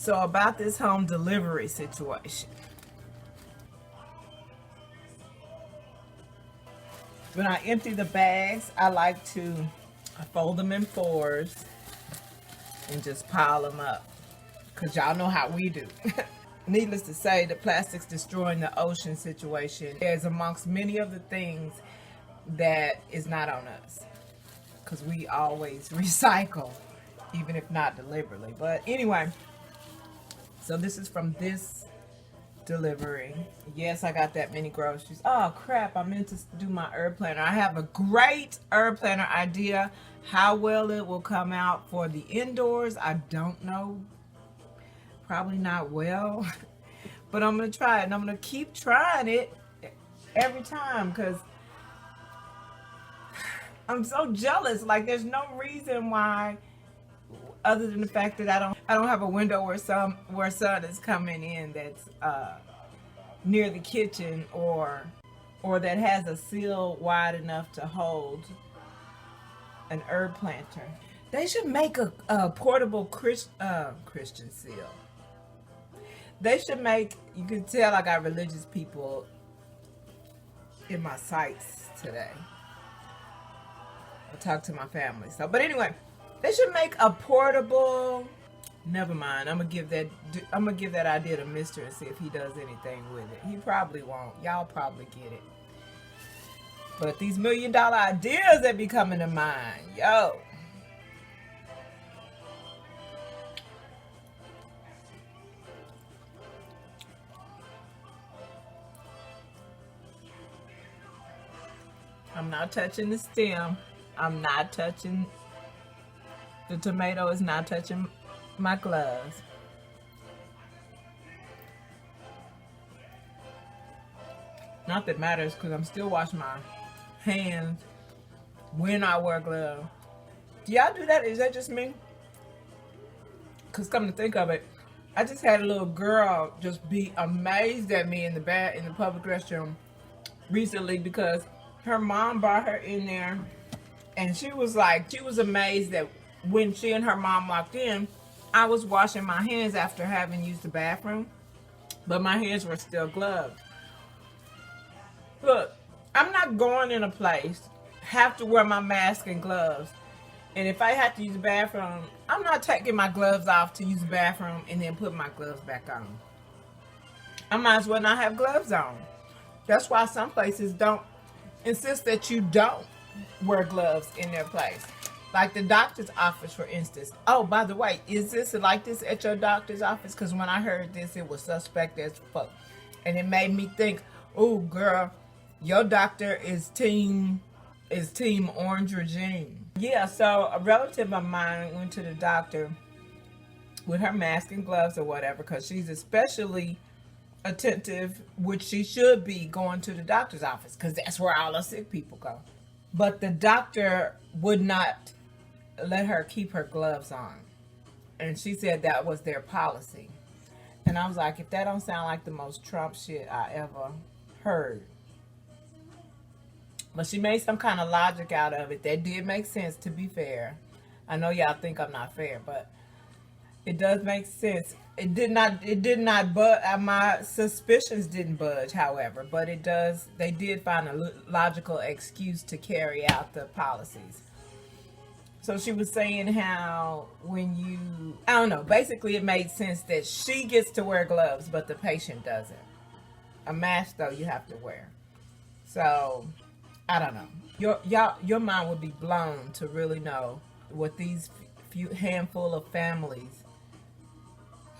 So about this home delivery situation. When I empty the bags, I like to fold them in fours and just pile them up. Because y'all know how we do. Needless to say, the plastics destroying the ocean situation is amongst many of the things that is not on us. Because we always recycle, even if not deliberately. But anyway, so this is from this delivery. Yes, I got that many groceries. Oh crap, I meant to do my herb planner. I have a great herb planner idea. How well it will come out for the indoors, I don't know. Probably not well. But I'm going to try it. And I'm going to keep trying it every time because I'm so jealous. Like there's no reason why, other than the fact that I don't have a window where sun is coming in that's near the kitchen or that has a sill wide enough to hold an herb planter. They should make a portable Christian sill. They should make, you can tell I got religious people in my sights today. I talk to my family. So, but anyway, they should make a portable. Never mind. I'm gonna give that idea to Mister and see if he does anything with it. He probably won't. Y'all probably get it. But these $1 million ideas that be coming to mind, yo. I'm not touching the stem. I'm not touching the tomato. Is not touching my gloves. Not that matters because I'm still washing my hands when I wear gloves. Do y'all do that? Is that just me? Because come to think of it, I just had a little girl just be amazed at me in the public restroom recently because her mom brought her in there and she was amazed that when she and her mom walked in, I was washing my hands after having used the bathroom, but my hands were still gloved. Look, I'm not going in a place, have to wear my mask and gloves, and if I have to use the bathroom, I'm not taking my gloves off to use the bathroom and then put my gloves back on. I might as well not have gloves on. That's why some places don't insist that you don't wear gloves in their place. Like the doctor's office, for instance. Oh, by the way, is this like this at your doctor's office? Because when I heard this, it was suspect as fuck. And it made me think, oh, girl, your doctor is team orange regime. Yeah, so a relative of mine went to the doctor with her mask and gloves or whatever because she's especially attentive, which she should be going to the doctor's office because that's where all the sick people go. But the doctor would not let her keep her gloves on. And she said that was their policy. And I was like, if that don't sound like the most Trump shit I ever heard. But she made some kind of logic out of it. That did make sense, to be fair. I know y'all think I'm not fair, but it does make sense. It did not budge. My suspicions didn't budge, however, but they did find a logical excuse to carry out the policies. So she was saying how I don't know, basically it made sense that she gets to wear gloves, but the patient doesn't. A mask, though, you have to wear. So, I don't know. Your mind would be blown to really know what these handful of families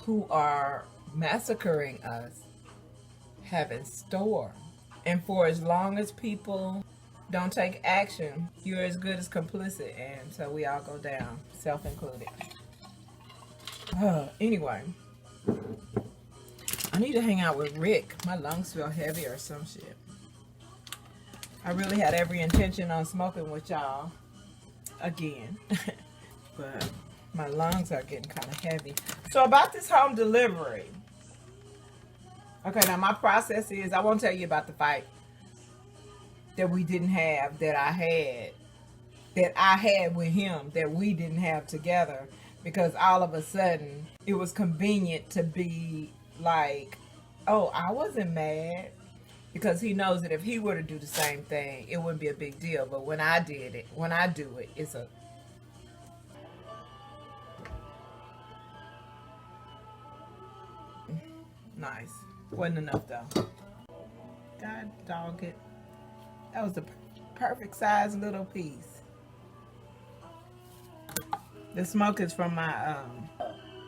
who are massacring us have in store. And for as long as people don't take action, you're as good as complicit, and so we all go down, self included. Anyway, I need to hang out with Rick. My lungs feel heavy or some shit. I really had every intention on smoking with y'all again, but my lungs are getting kind of heavy. So about this home delivery. Okay, now my process is, I won't tell you about the fight that we didn't have, that I had with him, that we didn't have together. because all of a sudden it was convenient to be like, oh, I wasn't mad, because he knows that if he were to do the same thing, it wouldn't be a big deal. But when I did it, when I do it, it's a nice. Wasn't enough though. God dog it. That was the perfect size little piece. The smoke is from my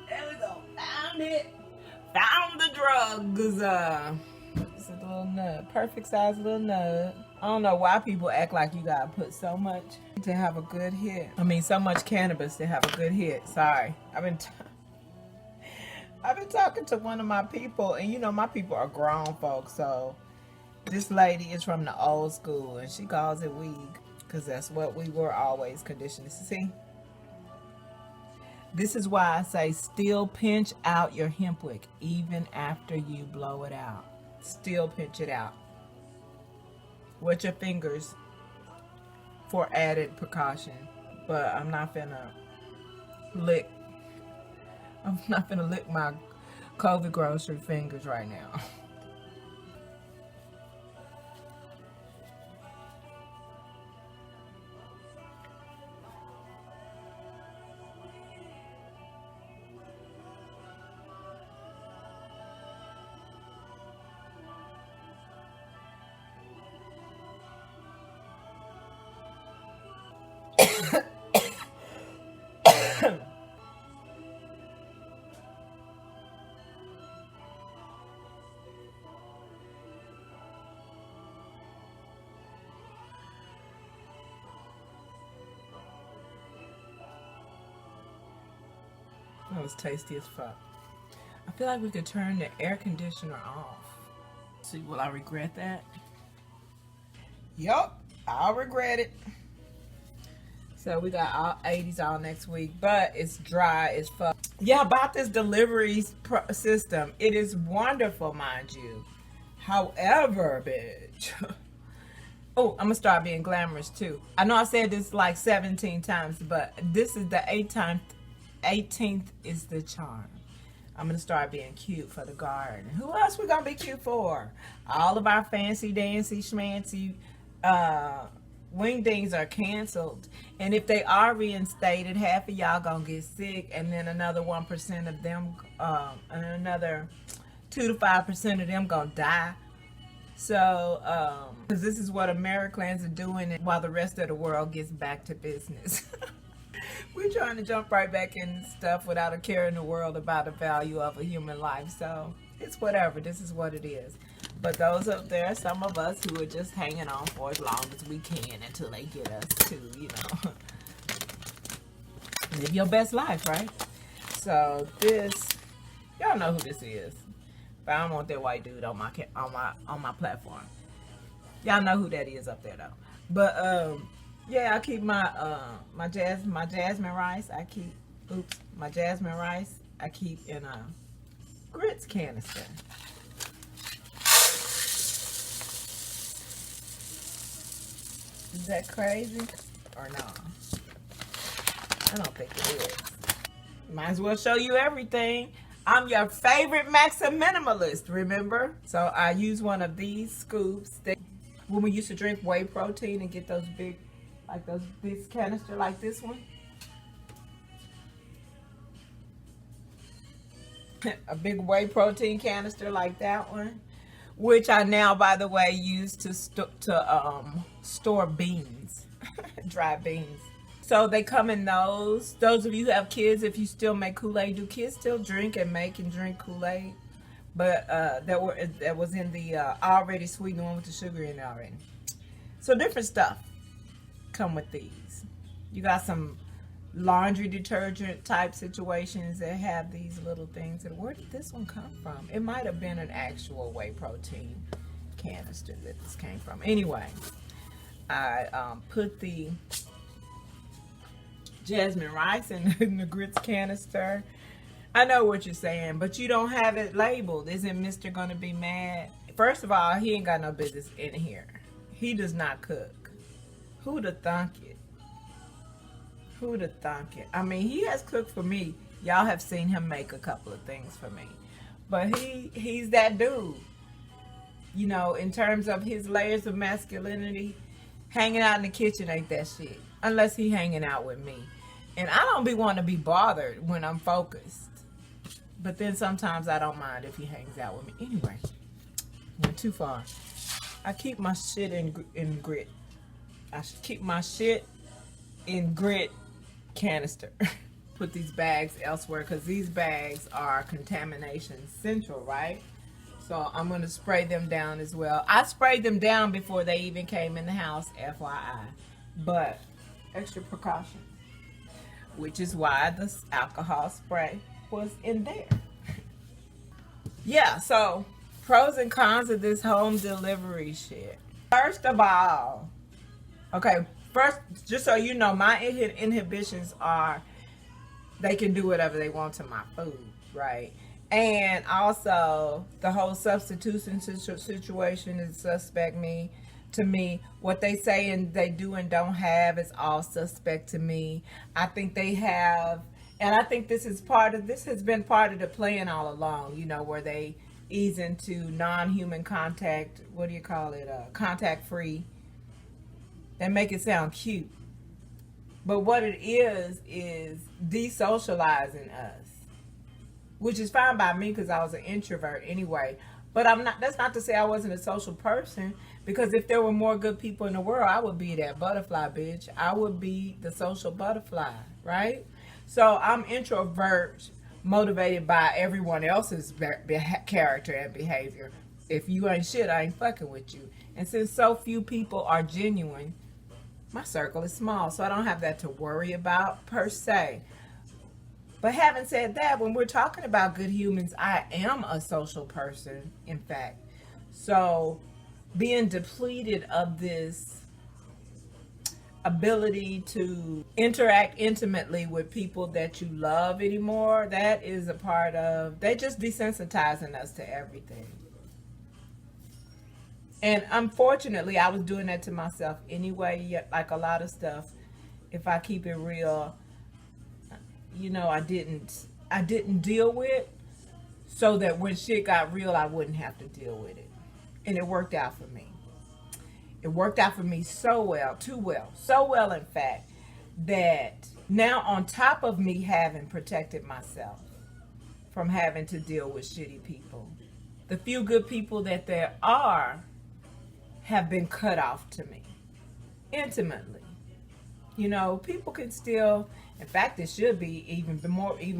there we go. Found it. Found the drugs. It's a little nut. Perfect size little nut. I don't know why people act like you gotta put so much to have a good hit. I mean, so much cannabis to have a good hit. Sorry. I've been talking to one of my people, and you know my people are grown folks, so this lady is from the old school, and she calls it weed, because that's what we were always conditioned to see. This is why I say still pinch out your hemp wick even after you blow it out. Still pinch it out with your fingers for added precaution. But I'm not finna lick my COVID grocery fingers right now. That was tasty as fuck. I feel like we could turn the air conditioner off. See, will I regret that? Yup, I'll regret it. So we got all 80s all next week, but it's dry as fuck. Yeah, about this delivery system. It is wonderful, mind you. However, bitch. Oh, I'm gonna start being glamorous too. I know I said this like 17 times, but this is the 18th is the charm. I'm gonna start being cute for the garden. Who else we gonna be cute for? All of our fancy dancy schmancy wingdings are canceled, and if they are reinstated, half of y'all gonna get sick, and then another 1% of them, and another 2 to 5% of them gonna die. So, because this is what Americans are doing, while the rest of the world gets back to business. We're trying to jump right back in stuff without a care in the world about the value of a human life. So it's whatever. This is what it is. But those up there, some of us who are just hanging on for as long as we can until they get us to, you know, live your best life, right? So this, y'all know who this is. But I don't want that white dude on my platform. Y'all know who that is up there though. But yeah, I keep my jasmine rice. My jasmine rice I keep in a grits canister. Is that crazy or no? I don't think it is. Might as well show you everything. I'm your favorite Maxim minimalist, remember? So I use one of these scoops that when we used to drink whey protein and get those big, like this canister like this one. A big whey protein canister like that one, which I now, by the way, use to store beans, dry beans. So they come in those. Those of you who have kids, if you still make Kool-Aid, do kids still drink and make and drink Kool-Aid? But that was in the already sweetened one with the sugar in it already. So different stuff come with these. You got some laundry detergent type situations that have these little things. And where did this one come from? It might have been an actual whey protein canister that this came from. Anyway, I put the jasmine rice in the grits canister. I know what you're saying, but you don't have it labeled. Isn't Mr. gonna be mad? First of all, he ain't got no business in here. He does not cook. Who'd have thunk it? Who'd have thunk it? I mean, he has cooked for me. Y'all have seen him make a couple of things for me. But he's that dude. You know, in terms of his layers of masculinity, hanging out in the kitchen ain't that shit. Unless he hanging out with me. And I don't be wanting to be bothered when I'm focused. But then sometimes I don't mind if he hangs out with me. Anyway, went too far. I keep my shit in grit. I should keep my shit in grit canister. Put these bags elsewhere because these bags are contamination central, right? So I'm going to spray them down as well. I sprayed them down before they even came in the house, FYI. But extra precaution. Which is why the alcohol spray was in there. Yeah, so pros and cons of this home delivery shit. First of all, okay, first, just so you know, my inhibitions are they can do whatever they want to my food, right? And also, the whole substitution situation is suspect to me. What they say and they do and don't have is all suspect to me. I think they have, and I think this has been part of the plan all along, you know, where they ease into non-human contact, what do you call it, contact-free. They make it sound cute. But what it is desocializing us, which is fine by me because I was an introvert anyway. But I'm not. That's not to say I wasn't a social person, because if there were more good people in the world, I would be that butterfly bitch. I would be the social butterfly, right? So I'm introvert, motivated by everyone else's character and behavior. If you ain't shit, I ain't fucking with you. And since so few people are genuine, my circle is small, so I don't have that to worry about per se. But having said that, when we're talking about good humans, I am a social person, in fact. So being depleted of this ability to interact intimately with people that you love anymore, that is a part of, they just desensitizing us to everything. And unfortunately, I was doing that to myself anyway, like a lot of stuff. If I keep it real, you know, I didn't deal with, so that when shit got real, I wouldn't have to deal with it. And it worked out for me. It worked out for me so well, so well in fact, that now on top of me having protected myself from having to deal with shitty people, the few good people that there are have been cut off to me intimately. You know, people can still, in fact, it should be even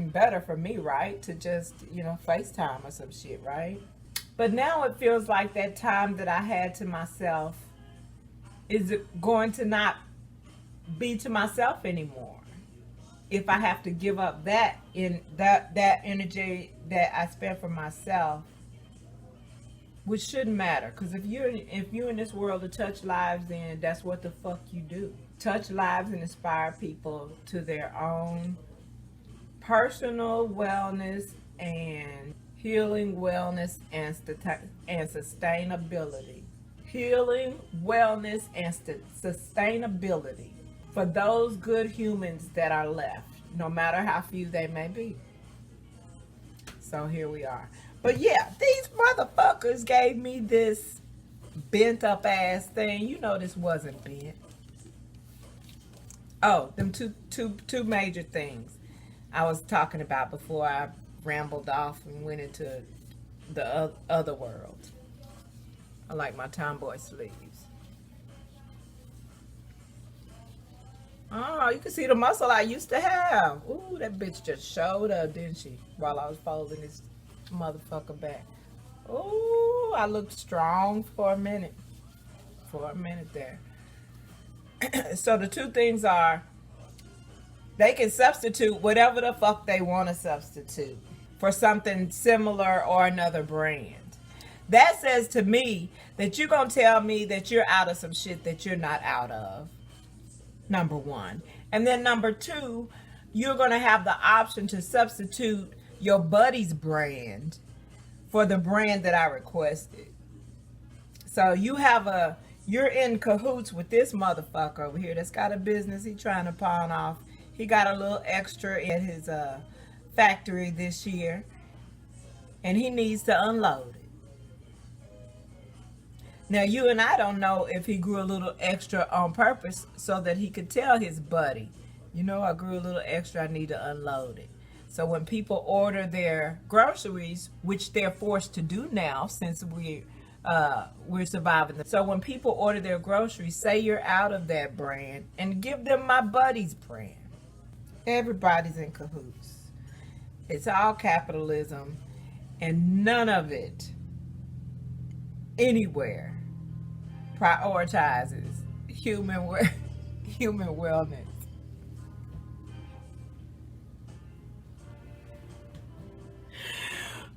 better for me, right? To just, you know, FaceTime or some shit, right? But now it feels like that time that I had to myself is going to not be to myself anymore. If I have to give up that energy that I spent for myself, which shouldn't matter, because if you're in this world to touch lives, then that's what the fuck you do. Touch lives and inspire people to their own personal wellness and healing, wellness and sustainability. Healing, wellness and sustainability for those good humans that are left, no matter how few they may be. So here we are. But yeah, these motherfuckers gave me this bent up ass thing. You know this wasn't bent. Oh, them two major things I was talking about before I rambled off and went into the other world. I like my tomboy sleeves. Oh, you can see the muscle I used to have. Ooh, that bitch just showed up, didn't she? While I was folding this motherfucker back. Ooh, I looked strong for a minute. There. So the two things are, they can substitute whatever the fuck they want to substitute for something similar or another brand. That says to me that you're going to tell me that you're out of some shit that you're not out of. Number one. And then number two, you're going to have the option to substitute your buddy's brand for the brand that I requested. So you're in cahoots with this motherfucker over here that's got a business he trying to pawn off He got a little extra at his factory this year, and he needs to unload it. Now, you and I don't know if he grew a little extra on purpose so that he could tell his buddy, you know, I grew a little extra, I need to unload it. So when people order their groceries, which they're forced to do now since we're surviving. So when people order their groceries, say you're out of that brand and give them my buddy's brand. Everybody's in cahoots. It's all capitalism, and none of it anywhere prioritizes human wellness.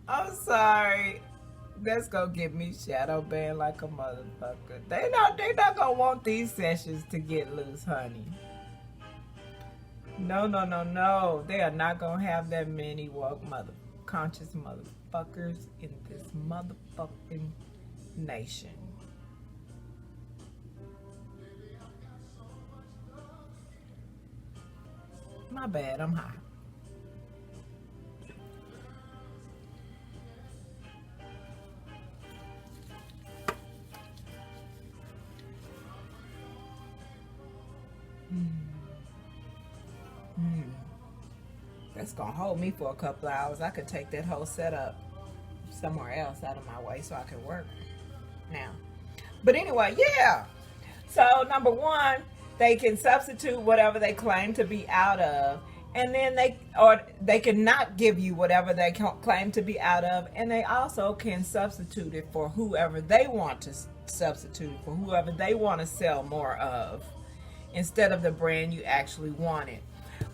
I'm sorry. That's gonna get me shadow banned like a motherfucker. They not gonna want these sessions to get loose, honey. No. They are not gonna have that many woke conscious motherfuckers in this motherfucking nation. My bad, I'm high. That's gonna hold me for a couple hours. I could take that whole setup somewhere else out of my way so I can work now. But anyway, yeah. So number one, they can substitute whatever they claim to be out of, and then they can not give you whatever they claim to be out of, and they also can substitute it for whoever they want to substitute for, whoever they want to sell more of, instead of the brand you actually wanted.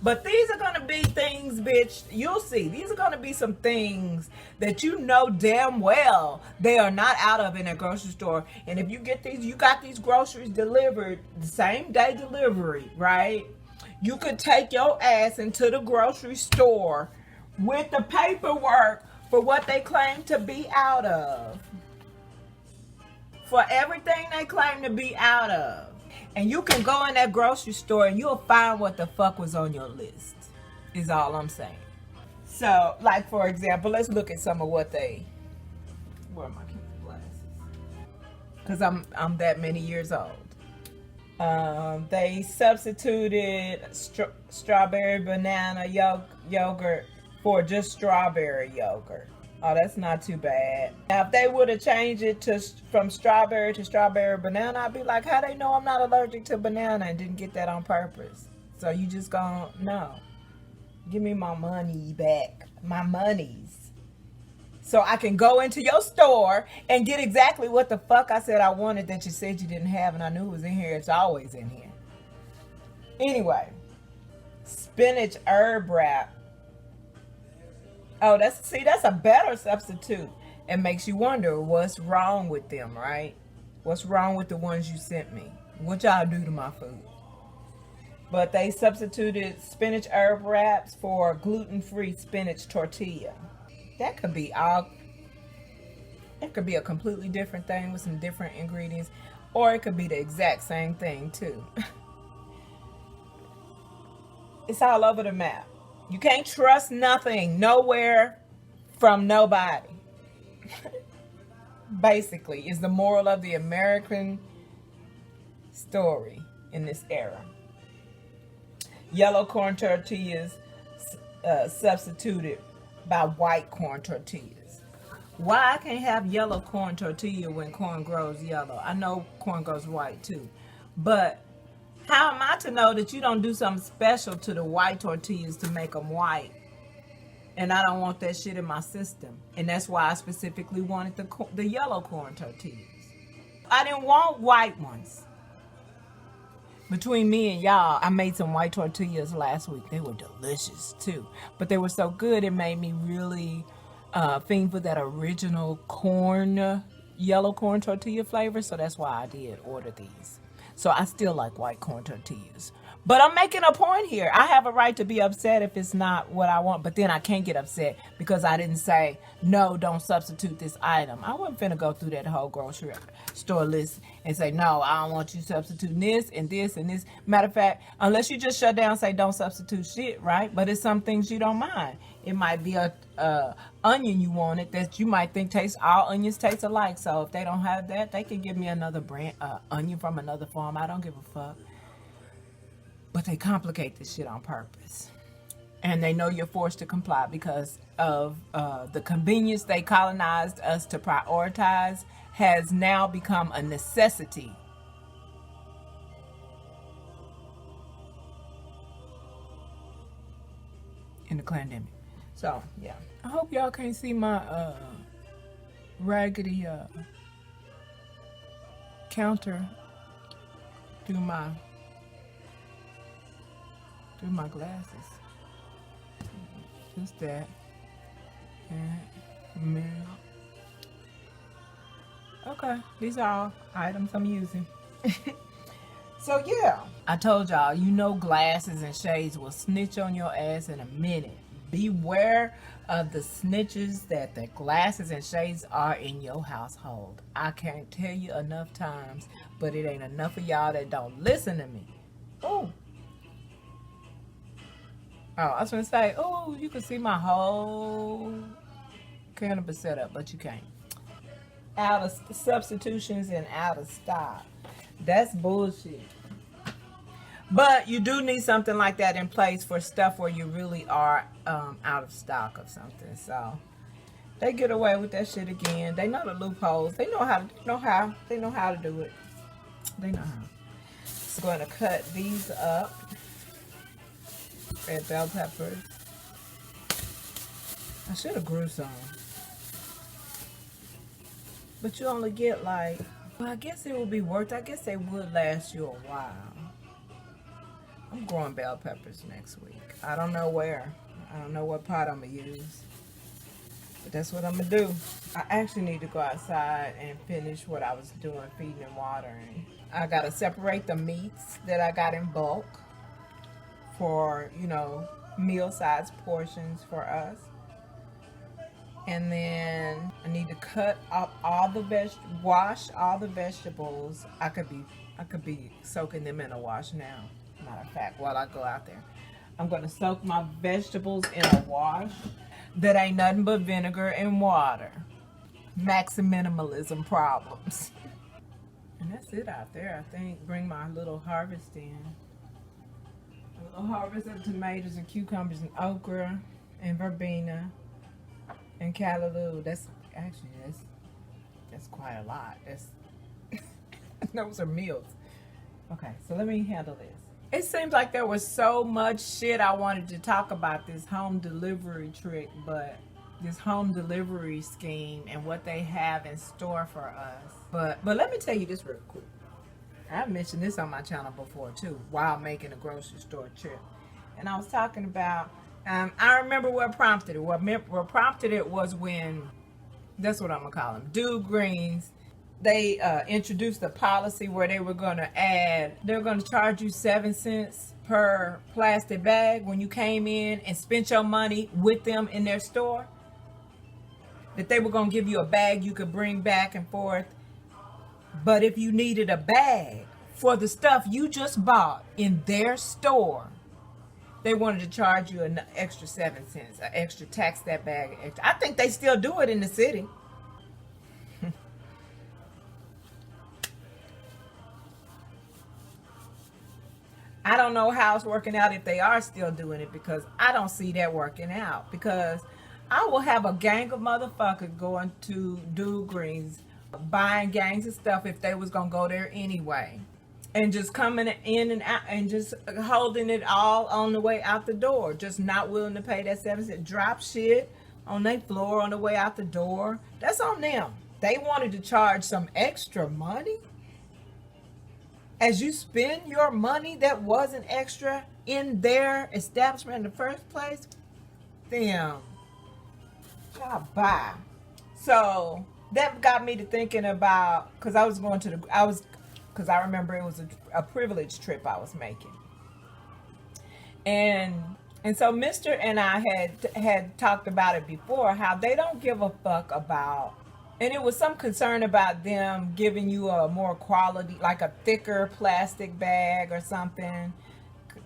But these are going to be things, bitch, you'll see. These are going to be some things that you know damn well they are not out of in a grocery store. And if you get these, you got these groceries delivered, the same day delivery, right? You could take your ass into the grocery store with the paperwork for what they claim to be out of. For everything they claim to be out of. And you can go in that grocery store and you'll find what the fuck was on your list, is all I'm saying. So, like, for example, let's look at some of what they... Where are my glasses? Because I'm that many years old. They substituted strawberry banana yogurt for just strawberry yogurt. Oh, that's not too bad. Now, if they would have changed it from strawberry to strawberry banana, I'd be like, how they know I'm not allergic to banana and didn't get that on purpose? So you just gonna, no. Give me my money back. My monies. So I can go into your store and get exactly what the fuck I said I wanted that you said you didn't have, and I knew it was in here. It's always in here. Anyway. Spinach herb wrap. Oh, that's a better substitute. It makes you wonder what's wrong with them, right? What's wrong with the ones you sent me? What y'all do to my food? But they substituted spinach herb wraps for gluten-free spinach tortilla. That could be it could be a completely different thing with some different ingredients, or it could be the exact same thing too. It's all over the map. You can't trust nothing, nowhere, from nobody. Basically, is the moral of the American story in this era. Yellow corn tortillas substituted by white corn tortillas. Why I can't have yellow corn tortilla when corn grows yellow? I know corn grows white too, but how am I to know that you don't do something special to the white tortillas to make them white? And I don't want that shit in my system. And that's why I specifically wanted the yellow corn tortillas. I didn't want white ones. Between me and y'all, I made some white tortillas last week. They were delicious too. But they were so good, it made me really fiend for that original yellow corn tortilla flavor. So that's why I did order these. So I still like white corn tortillas. But I'm making a point here. I have a right to be upset if it's not what I want, but then I can't get upset because I didn't say, no, don't substitute this item. I wasn't finna go through that whole grocery store list and say, no, I don't want you substituting this and this and this. Matter of fact, unless you just shut down and say, don't substitute shit, right? But it's some things you don't mind. It might be a onion you wanted that you might think all onions taste alike. So if they don't have that, they can give me another brand, onion from another farm. I don't give a fuck. But they complicate this shit on purpose. And they know you're forced to comply because of the convenience they colonized us to prioritize has now become a necessity. In the pandemic. So, yeah. I hope y'all can't see my raggedy counter through my glasses. Just that. And milk. Okay, these are all items I'm using. So yeah, I told y'all, you know, glasses and shades will snitch on your ass in a minute. Beware of the snitches that the glasses and shades are in your household. I can't tell you enough times, but it ain't enough of y'all that don't listen to me. Oh, I was gonna say, oh, you can see my whole cannabis setup, but you can't. Out of substitutions and out of stock. That's bullshit. But you do need something like that in place for stuff where you really are out of stock of something. So they get away with that shit again. They know the loopholes. They know how to do it. They know how. So I'm going to cut these up. Red bell peppers. I should have grew some. But you only get like, well, I guess it would be worth it. I guess they would last you a while. I'm growing bell peppers next week. I don't know where. I don't know what pot I'm going to use. But that's what I'm going to do. I actually need to go outside and finish what I was doing, feeding and watering. I got to separate the meats that I got in bulk for, you know, meal-sized portions for us. And then I need to cut up all the wash all the vegetables. I could be soaking them in a wash now. Matter of fact, while I go out there, I'm gonna soak my vegetables in a wash that ain't nothing but vinegar and water. Max minimalism problems. And that's it out there. I think bring my little harvest in. A little harvest of tomatoes and cucumbers and okra and verbena. And callaloo, that's quite a lot. Those are meals. Okay, so let me handle this. It seems like there was so much shit I wanted to talk about this home delivery trick, but this home delivery scheme and what they have in store for us. But let me tell you this real quick. I've mentioned this on my channel before too, while making a grocery store trip. And I was talking about I remember what prompted it. What prompted it was when, that's what I'm going to call them, Dude Greens. They introduced a policy where they were going to charge you 7 cents per plastic bag when you came in and spent your money with them in their store. That they were going to give you a bag you could bring back and forth. But if you needed a bag for the stuff you just bought in their store, they wanted to charge you an extra 7 cents, an extra tax that bag extra. I think they still do it in the city. I don't know how it's working out if they are still doing it, because I don't see that working out. Because I will have a gang of motherfuckers going to Dude Greens, buying gangs of stuff if they was going to go there anyway. And just coming in and out and just holding it all on the way out the door. Just not willing to pay that 7 cents. Drop shit on their floor on the way out the door. That's on them. They wanted to charge some extra money. As you spend your money that wasn't extra in their establishment in the first place. Damn. Y'all buy. So that got me to thinking about, because I remember it was a privilege trip I was making. And so Mr. and I had talked about it before, how they don't give a fuck about, and it was some concern about them giving you a more quality, like a thicker plastic bag or something,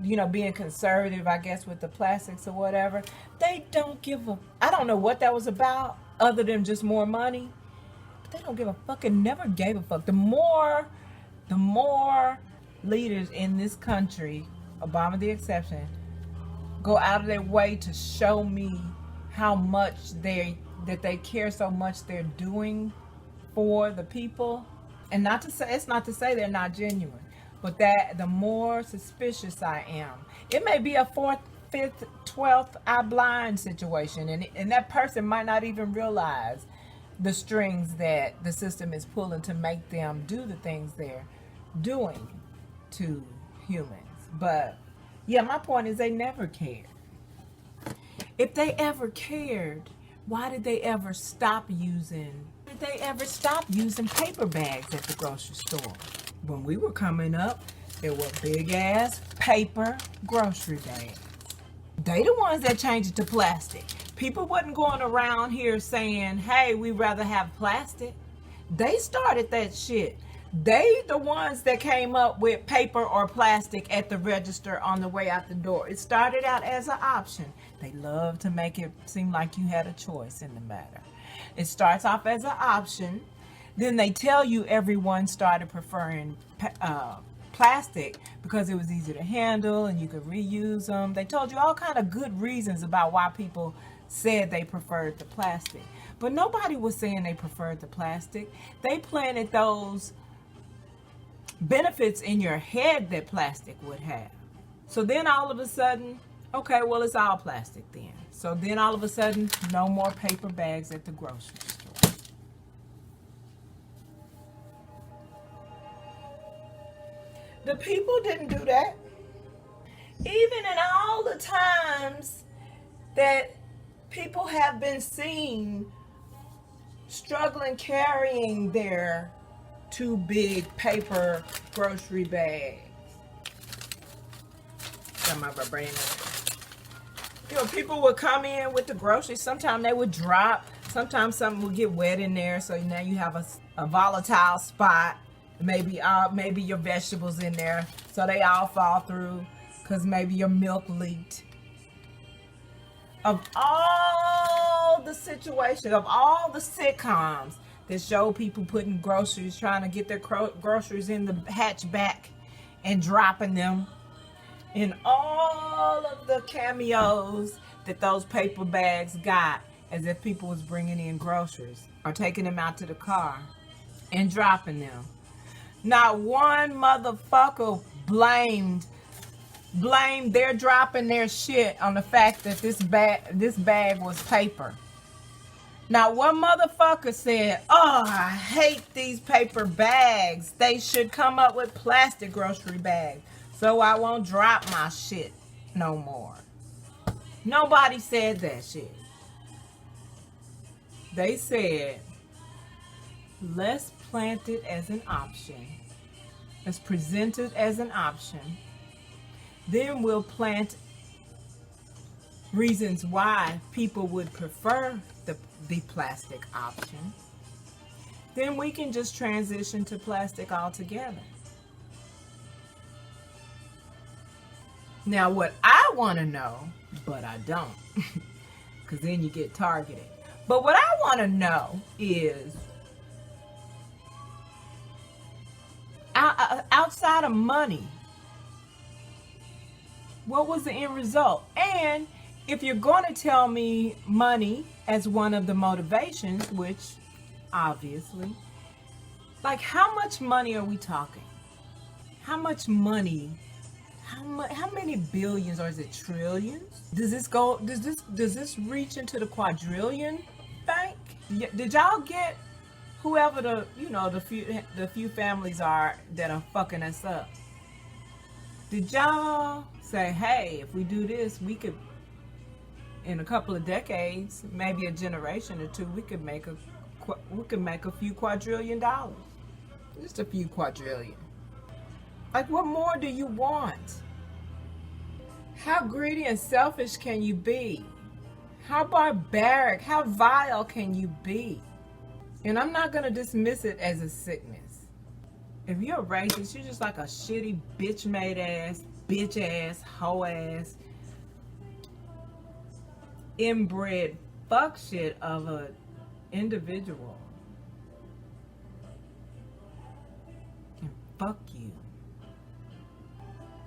you know, being conservative, I guess, with the plastics or whatever. They don't give a, I don't know what that was about other than just more money. But they don't give a fuck and never gave a fuck. The more leaders in this country, Obama the exception, go out of their way to show me how much that they care so much they're doing for the people. And not to say, it's not to say they're not genuine, but that the more suspicious I am. It may be a 4th, 5th, 12th eye blind situation, and that person might not even realize the strings that the system is pulling to make them do the things they're doing to humans. But yeah, my point is they never cared. If they ever cared, why did they ever stop using paper bags at the grocery store? When we were coming up, there were big ass paper grocery bags. They the ones that changed it to plastic. People wasn't going around here saying, hey, we'd rather have plastic. They started that shit. They the ones that came up with paper or plastic at the register on the way out the door. It started out as an option. They love to make it seem like you had a choice in the matter. It starts off as an option. Then they tell you everyone started preferring plastic because it was easy to handle and you could reuse them. They told you all kind of good reasons about why people said they preferred the plastic. But nobody was saying they preferred the plastic. They planted those benefits in your head that plastic would have. So then all of a sudden, okay, well, it's all plastic then. So then all of a sudden, no more paper bags at the grocery store. The people didn't do that. Even in all the times that people have been seen struggling carrying their too big paper grocery bags. Got my brain. You know, people would come in with the groceries. Sometimes they would drop. Sometimes something would get wet in there. So now you have a volatile spot. Maybe your vegetables in there. So they all fall through because maybe your milk leaked. Of all the situations, of all the sitcoms that show people putting groceries, trying to get their groceries in the hatchback and dropping them, in all of the cameos that those paper bags got, as if people was bringing in groceries or taking them out to the car and dropping them, not one motherfucker blamed their dropping their shit on the fact that this bag was paper. Not one motherfucker said, oh, I hate these paper bags. They should come up with plastic grocery bags so I won't drop my shit no more. Nobody said that shit. They said, let's plant it as an option. Let's present it as an option. Then we'll plant reasons why people would prefer the plastic option. Then we can just transition to plastic altogether. Now what I want to know, but I don't, because then you get targeted. But what I want to know is, outside of money, what was the end result? And if you're going to tell me money as one of the motivations, which obviously, like how much money are we talking? How much money? How many billions, or is it trillions? Does this reach into the quadrillion bank? Did y'all get whoever the few families are that are fucking us up? Did y'all say, hey, if we do this, we could, in a couple of decades, maybe a generation or two, we could make a few quadrillion dollars. Just a few quadrillion. Like, what more do you want? How greedy and selfish can you be? How barbaric, how vile can you be? And I'm not going to dismiss it as a sickness. If you're a racist, you're just like a shitty, bitch-made ass, bitch-ass, hoe-ass, inbred fuck shit of a individual. And fuck you.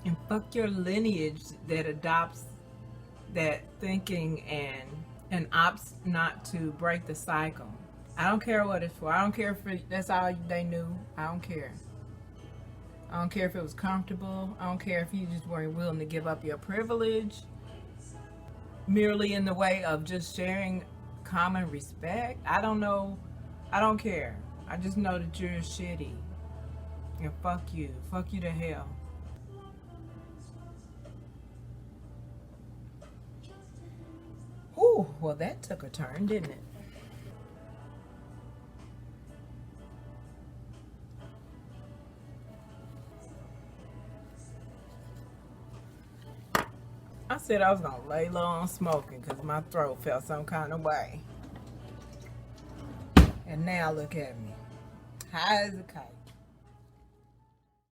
And fuck your lineage that adopts that thinking and opts not to break the cycle. I don't care what it's for. I don't care if that's all they knew. I don't care. I don't care if it was comfortable. I don't care if you just weren't willing to give up your privilege merely in the way of just sharing common respect. I don't know. I don't care. I just know that you're shitty. And fuck you. Fuck you to hell. Ooh, well that took a turn, didn't it? I said I was gonna lay low on smoking because my throat felt some kind of way. And now look at me. High as a kite.